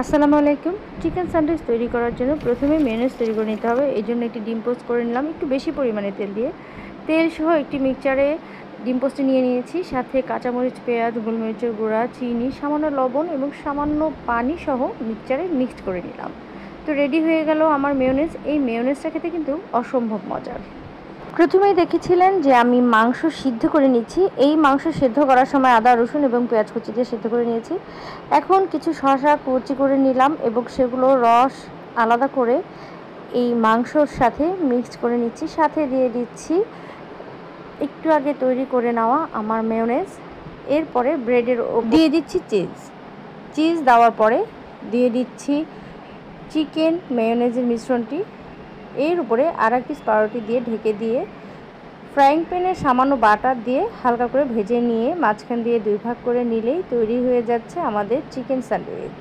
আসসালামু আলাইকুম। Chicken sandwich তৈরি করার জন্য প্রথমে মেয়োনেজ তৈরি করে নিতে হবে। এই জন্য একটি ডিম পোস্ট করে নিলাম একটু বেশি পরিমাণে তেল দিয়ে। তেল সহ একটি মিক্সচারে ডিম পোস্টটি নিয়ে নিয়েছি, সাথে কাঁচামরিচ, পেঁয়াজ, গোলমরিচের গুঁড়া, চিনি, সামান্য লবণ এবং সামান্য পানি সহ মিক্সচারে মিক্সড করে নিলাম। তো রেডি হয়ে গেল আমার মেয়োনেজ। এই মেয়োনেজটা খেতে কিন্তু অসম্ভব মজার। প্রথমেই দেখেছিলেন যে আমি মাংস সিদ্ধ করে নিচ্ছি। এই মাংস সিদ্ধ করার সময় আদা, রসুন এবং পেঁয়াজ কুচি দিয়ে সিদ্ধ করে নিয়েছি। এখন কিছু শসা কুচি করে নিলাম এবং সেগুলো রস আলাদা করে এই মাংসর সাথে মিক্সড করে নিচ্ছি। সাথে দিয়ে দিচ্ছি একটু আগে তৈরি করে নেওয়া আমার মেয়োনেজ। এরপরে ব্রেডের দিয়ে দিচ্ছি চিজ দেওয়ার পরে দিয়ে দিচ্ছি চিকেন মেয়োনেজের মিশ্রণটি। এর উপরে আর এক পিস পাউরুটি দিয়ে ঢেকে দিয়ে ফ্রাইং প্যানে সামান্য বাটার দিয়ে হালকা করে ভেজে নিয়ে মাঝখান দিয়ে 2 ভাগ করে নিলেই তৈরি হয়ে যাচ্ছে আমাদের চিকেন স্যান্ডউইচ।